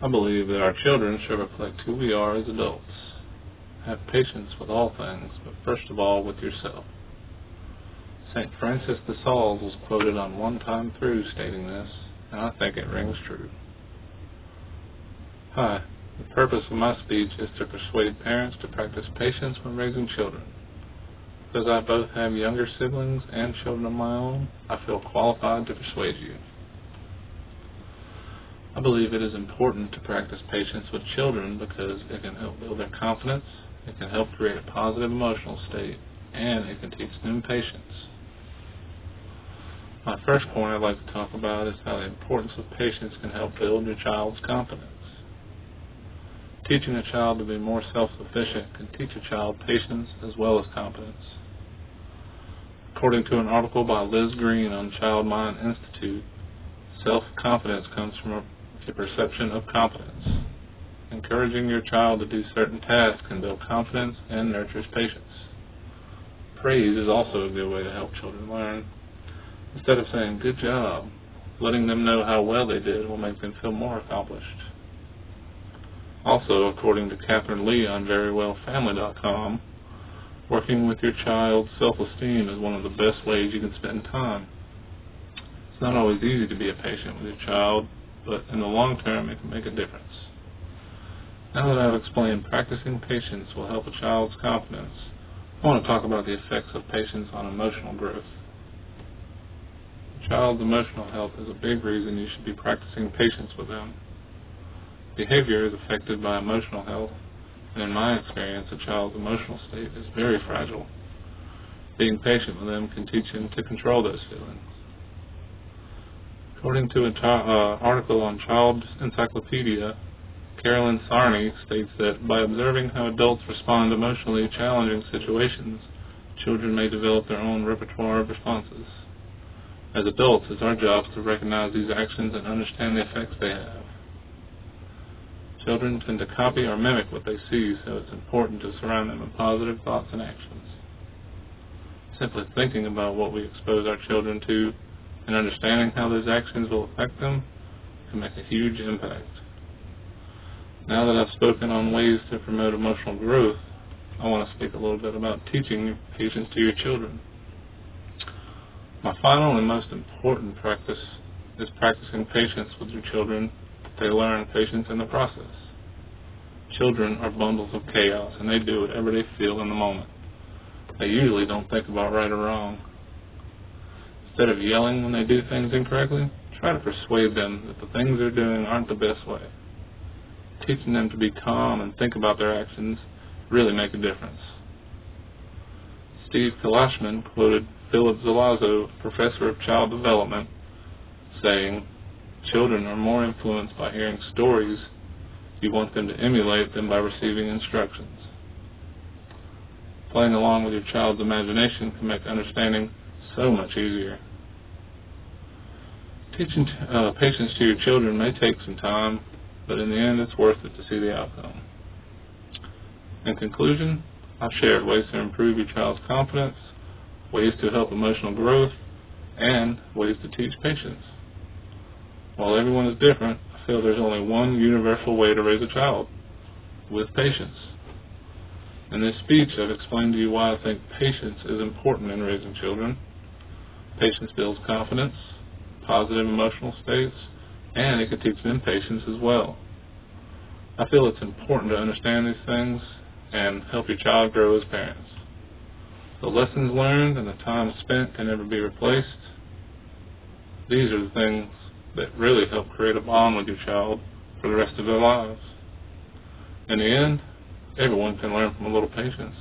I believe that our children should reflect who we are as adults. Have patience with all things, but first of all with yourself. St. Francis de Sales was quoted on One Time Through stating this, and I think it rings true. Hi, the purpose of my speech is to persuade parents to practice patience when raising children. Because I both have younger siblings and children of my own, I feel qualified to persuade you. I believe it is important to practice patience with children because it can help build their confidence, it can help create a positive emotional state, and it can teach them patience. My first point I'd like to talk about is how the importance of patience can help build your child's confidence. Teaching a child to be more self-sufficient can teach a child patience as well as confidence. According to an article by Liz Green on Child Mind Institute, self-confidence comes from a perception of competence. Encouraging your child to do certain tasks can build confidence and nurtures patience. Praise is also a good way to help children learn. Instead of saying, "Good job," letting them know how well they did will make them feel more accomplished. Also, according to Catherine Lee on verywellfamily.com, working with your child's self-esteem is one of the best ways you can spend time. It's not always easy to be a patient with your child, but in the long term it can make a difference. Now that I've explained practicing patience will help a child's confidence, I want to talk about the effects of patience on emotional growth. A child's emotional health is a big reason you should be practicing patience with them. Behavior is affected by emotional health, and in my experience, a child's emotional state is very fragile. Being patient with them can teach them to control those feelings. According to an article on Child's Encyclopedia, Carolyn Sarney states that by observing how adults respond to emotionally challenging situations, children may develop their own repertoire of responses. As adults, it's our job to recognize these actions and understand the effects they have. Children tend to copy or mimic what they see, so it's important to surround them with positive thoughts and actions. Simply thinking about what we expose our children to and understanding how those actions will affect them can make a huge impact. Now that I've spoken on ways to promote emotional growth, I want to speak a little bit about teaching patience to your children. My final and most important practice is practicing patience with your children. They learn patience in the process. Children are bundles of chaos, and they do whatever they feel in the moment. They usually don't think about right or wrong. Instead of yelling when they do things incorrectly, try to persuade them that the things they're doing aren't the best way. Teaching them to be calm and think about their actions really make a difference. Steve Kalashman quoted Philip Zelazo, professor of child development, saying, "Children are more influenced by hearing stories. You want them to emulate them by receiving instructions." Playing along with your child's imagination can make understanding so much easier. Teaching patience to your children may take some time, but in the end it's worth it to see the outcome. In conclusion, I've shared ways to improve your child's confidence, ways to help emotional growth, and ways to teach patience. While everyone is different, I feel there's only one universal way to raise a child: with patience. In this speech, I've explained to you why I think patience is important in raising children. Patience builds confidence, positive emotional states, and it can teach them patience as well. I feel it's important to understand these things and help your child grow as parents. The lessons learned and the time spent can never be replaced. These are the things that really help create a bond with your child for the rest of their lives. In the end, everyone can learn from a little patience.